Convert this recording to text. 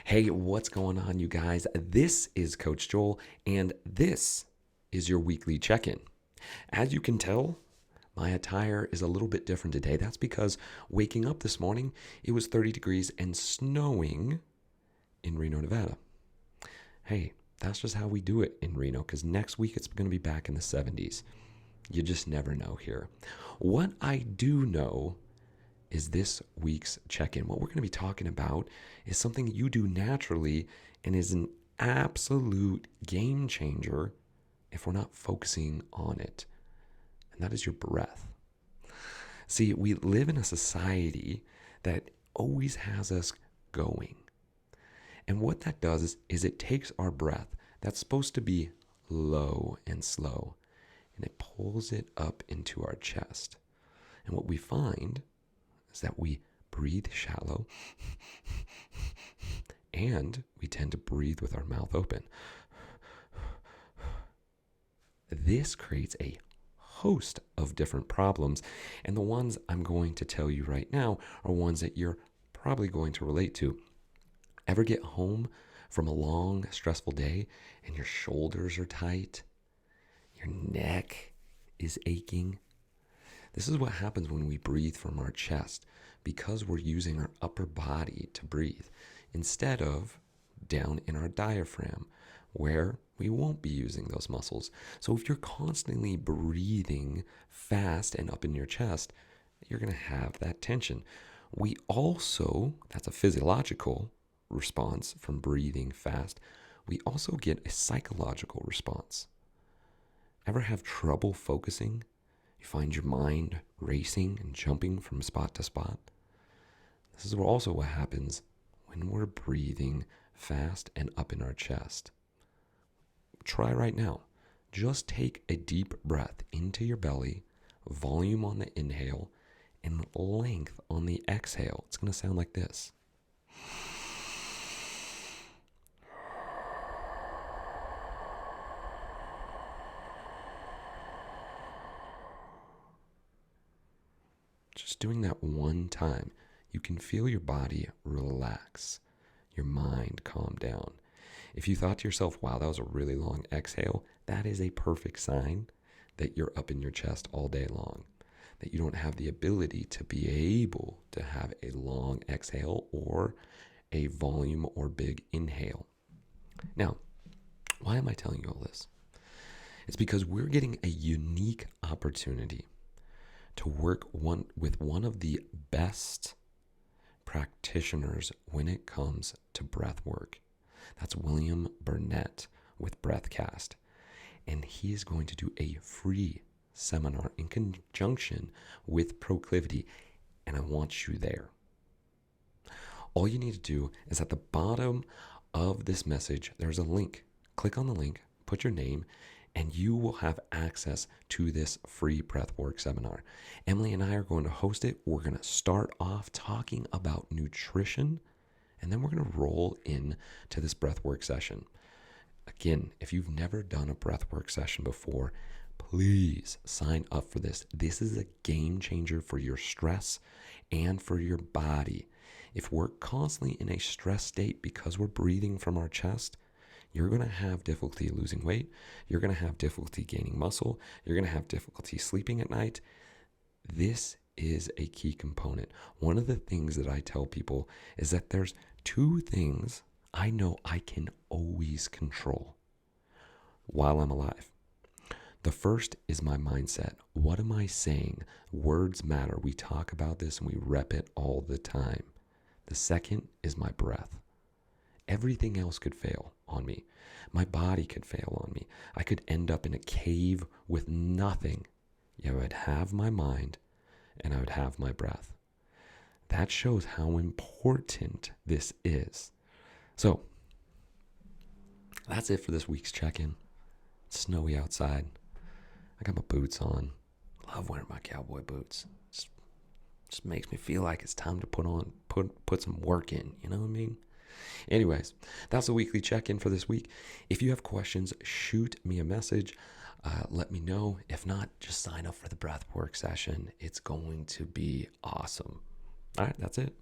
Hey, what's going on, you guys? This is Coach Joel, and this is your weekly check in. As you can tell, my attire is a little bit different today. That's because waking up this morning, it was 30 degrees and snowing in Reno, Nevada. Hey, that's just how we do it in Reno, because next week it's going to be back in the 70s. You just never know here. What I do know is this week's check-in. What we're going to be talking about is something you do naturally and is an absolute game changer if we're not focusing on it. And that is your breath. See, we live in a society that always has us going. And what that does is it takes our breath that's supposed to be low and slow, and it pulls it up into our chest. And what we find is that we breathe shallow and we tend to breathe with our mouth open. This creates a host of different problems, and the ones I'm going to tell you right now are ones that you're probably going to relate to. Ever get home from a long, stressful day and your shoulders are tight? Your neck is aching? This is what happens when we breathe from our chest, because we're using our upper body to breathe instead of down in our diaphragm, where we won't be using those muscles. So if you're constantly breathing fast and up in your chest, you're going to have that tension. We also, that's a physiological response from breathing fast. We also get a psychological response. Ever have trouble focusing? You find your mind racing and jumping from spot to spot? This is also what happens when we're breathing fast and up in our chest. Try right now. Just take a deep breath into your belly, volume on the inhale, and length on the exhale. It's going to sound like this. Just doing that one time, you can feel your body relax, your mind calm down. If you thought to yourself, wow, that was a really long exhale, that is a perfect sign that you're up in your chest all day long, that you don't have the ability to be able to have a long exhale or a volume or big inhale. Now, why am I telling you all this? It's because we're getting a unique opportunity to work with one of the best practitioners when it comes to breath work. That's William Burnett with Breathcast. And he is going to do a free seminar in conjunction with Proclivity. And I want you there. All you need to do is at the bottom of this message, there's a link. Click on the link, put your name, and you will have access to this free breathwork seminar. Emily and I are going to host it. We're going to start off talking about nutrition, and then we're going to roll in to this breathwork session. Again, if you've never done a breathwork session before, please sign up for this. This is a game changer for your stress and for your body. If we're constantly in a stress state because we're breathing from our chest, you're going to have difficulty losing weight. You're going to have difficulty gaining muscle. You're going to have difficulty sleeping at night. This is a key component. One of the things that I tell people is that there's two things I know I can always control while I'm alive. The first is my mindset. What am I saying? Words matter. We talk about this and we rep it all the time. The second is my breath. Everything else could fail on me. My body could fail on me. I could end up in a cave with nothing. Yet I would have my mind and I would have my breath. That shows how important this is. So, that's it for this week's check-in. It's snowy outside. I got my boots on. Love wearing my cowboy boots. Just makes me feel like it's time to put some work in. You know what I mean? Anyways, that's the weekly check-in for this week. If you have questions, shoot me a message. Let me know. If not, just sign up for the breathwork session. It's going to be awesome. All right, that's it.